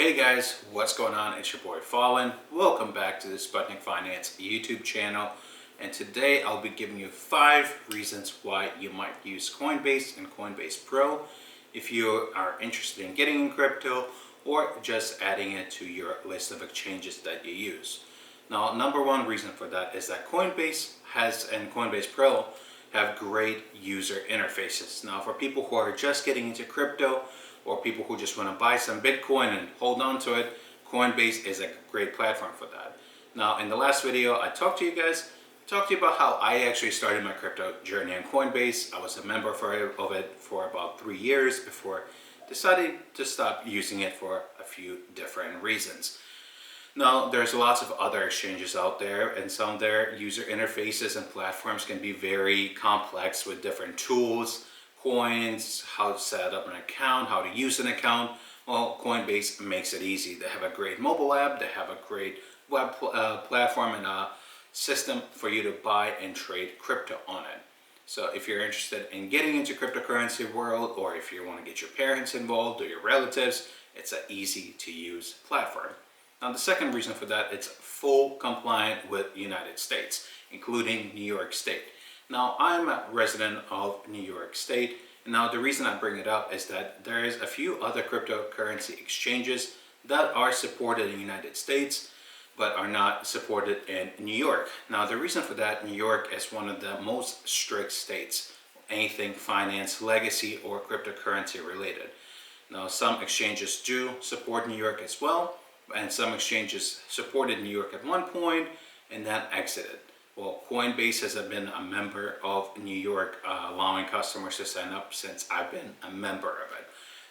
Hey guys, what's going on? It's your boy Fallen. Welcome back to the Sputnik Finance YouTube channel. And today I'll be giving you 5 reasons why you might use Coinbase and Coinbase Pro if you are interested in getting in crypto or just adding it to your list of exchanges that you use. Now, number one reason for that is that Coinbase and Coinbase Pro have great user interfaces. Now, for people who are just getting into crypto, or people who just want to buy some Bitcoin and hold on to it, Coinbase is a great platform for that. Now, in the last video, I talked to you about how I actually started my crypto journey on Coinbase. I was a member of it for about 3 years before deciding to stop using it for a few different reasons. Now, there's lots of other exchanges out there, and some of their user interfaces and platforms can be very complex with different tools, coins, how to set up an account, how to use an account. Well, Coinbase makes it easy. They have a great mobile app, they have a great web platform and a system for you to buy and trade crypto on it. So if you're interested in getting into cryptocurrency world, or if you want to get your parents involved or your relatives, it's an easy to use platform. Now, the second reason for that, it's full compliant with the United States, including New York State. Now, I'm a resident of New York State, and now the reason I bring it up is that there is a few other cryptocurrency exchanges that are supported in the United States, but are not supported in New York. Now, the reason for that, New York is one of the most strict states, anything finance, legacy, or cryptocurrency related. Now, some exchanges do support New York as well, and some exchanges supported New York at one point and then exited. Well, Coinbase has been a member of New York, allowing customers to sign up since I've been a member of it.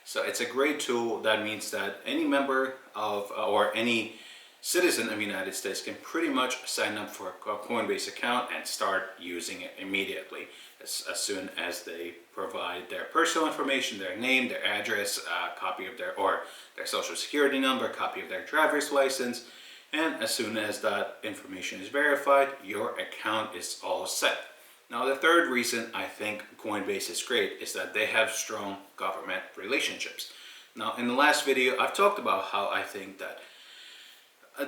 So it's a great tool. That means that any member of or any citizen of the United States can pretty much sign up for a Coinbase account and start using it immediately as soon as they provide their personal information, their name, their address, a copy of their social security number, a copy of their driver's license. And as soon as that information is verified, your account is all set. Now, the third reason I think Coinbase is great is that they have strong government relationships. Now, in the last video, I've talked about how I think that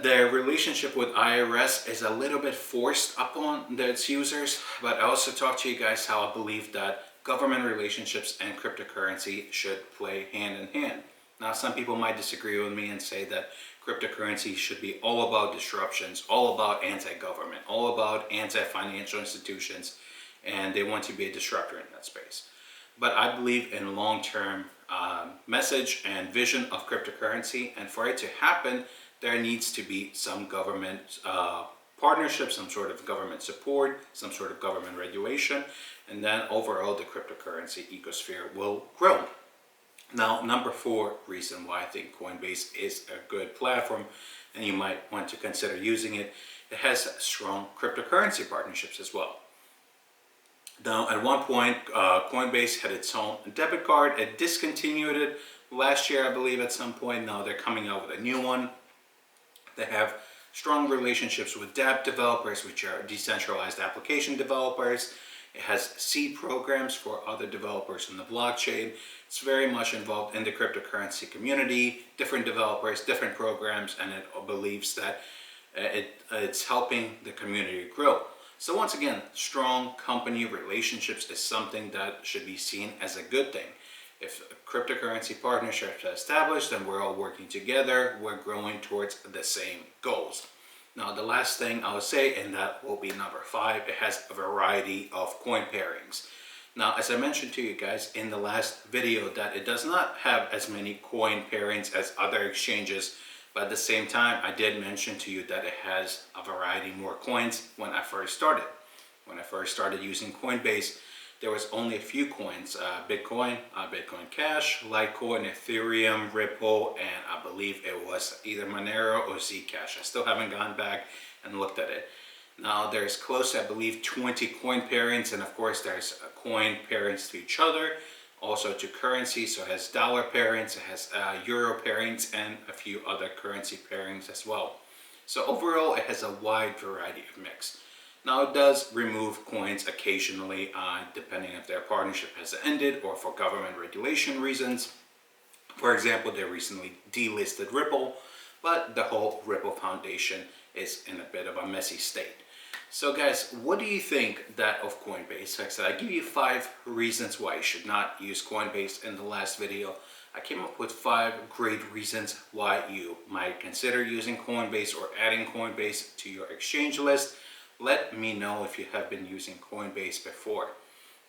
their relationship with IRS is a little bit forced upon its users, but I also talked to you guys how I believe that government relationships and cryptocurrency should play hand in hand. Now, some people might disagree with me and say that cryptocurrency should be all about disruptions, all about anti-government, all about anti-financial institutions, and they want to be a disruptor in that space. But I believe in long-term message and vision of cryptocurrency, and for it to happen, there needs to be some government partnership, some sort of government support, some sort of government regulation, and then overall the cryptocurrency ecosphere will grow. Now, number 4 reason why I think Coinbase is a good platform and you might want to consider using it, it has strong cryptocurrency partnerships as well. Now, at one point, Coinbase had its own debit card. It discontinued it last year, I believe, at some point. Now they're coming out with a new one. They have strong relationships with dApp developers, which are decentralized application developers. It has seed programs for other developers in the blockchain. It's very much involved in the cryptocurrency community, different developers, different programs, and it believes that it's helping the community grow. So once again, strong company relationships is something that should be seen as a good thing. If cryptocurrency partnerships are established and we're all working together, we're growing towards the same goals. Now, the last thing I'll say, and that will be number 5, it has a variety of coin pairings. Now, as I mentioned to you guys in the last video, that it does not have as many coin pairings as other exchanges, but at the same time, I did mention to you that it has a variety more coins when I first started. When I first started using Coinbase, there was only a few coins, Bitcoin, Bitcoin Cash, Litecoin, Ethereum, Ripple, and I believe it was either Monero or Zcash. I still haven't gone back and looked at it. Now, there's close to, I believe, 20 coin pairings, and of course, there's coin pairings to each other, also to currency, so it has dollar pairings, it has euro pairings, and a few other currency pairings as well. So overall, it has a wide variety of mix. Now, it does remove coins occasionally, depending if their partnership has ended or for government regulation reasons. For example, they recently delisted Ripple, but the whole Ripple Foundation is in a bit of a messy state. So guys, what do you think that of Coinbase? Like I said, I give you 5 reasons why you should not use Coinbase in the last video. I came up with 5 great reasons why you might consider using Coinbase or adding Coinbase to your exchange list. Let me know if you have been using Coinbase before.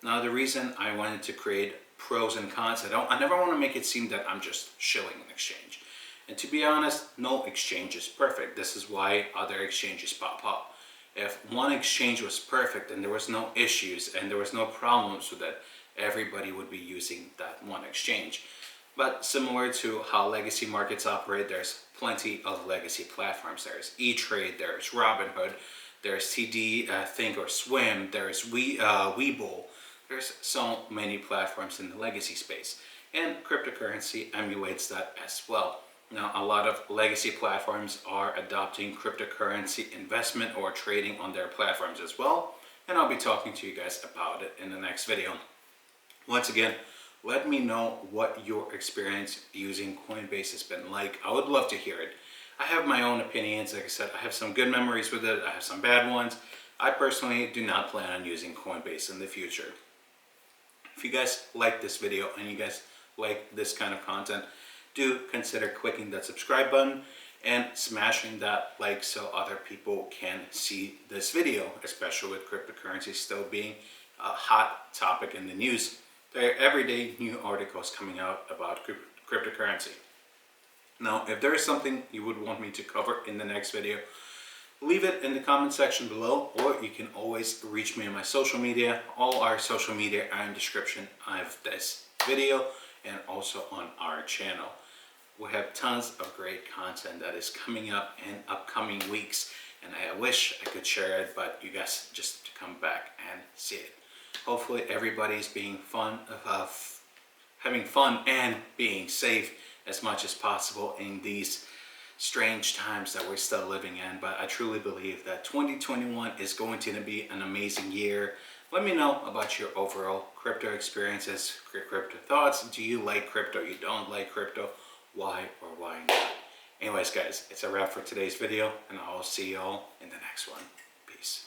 Now, the reason I wanted to create pros and cons, I never want to make it seem that I'm just shilling an exchange. And to be honest, no exchange is perfect. This is why other exchanges pop up. If one exchange was perfect and there was no issues and there was no problems with it, everybody would be using that one exchange. But similar to how legacy markets operate, there's plenty of legacy platforms. There's E-Trade, there's Robinhood, there's TD, Thinkorswim, there's Webull. There's so many platforms in the legacy space, and cryptocurrency emulates that as well. Now, a lot of legacy platforms are adopting cryptocurrency investment or trading on their platforms as well, and I'll be talking to you guys about it in the next video. Once again, let me know what your experience using Coinbase has been like. I would love to hear it. I have my own opinions. Like I said, I have some good memories with it. I have some bad ones. I personally do not plan on using Coinbase in the future. If you guys like this video and you guys like this kind of content, do consider clicking that subscribe button and smashing that like so other people can see this video, especially with cryptocurrency still being a hot topic in the news. There are every day new articles coming out about cryptocurrency. Now, if there is something you would want me to cover in the next video, leave it in the comment section below, or you can always reach me on my social media. All our social media are in the description of this video and also on our channel. We have tons of great content that is coming up in upcoming weeks, and I wish I could share it, but you guys just come back and see it. Hopefully everybody's having fun and being safe as much as possible in these strange times that we're still living in. But I truly believe that 2021 is going to be an amazing year. Let me know about your overall crypto experiences, crypto thoughts. Do you like crypto? You don't like crypto? Why or why not? Anyways, guys, it's a wrap for today's video, and I'll see y'all in the next one. Peace.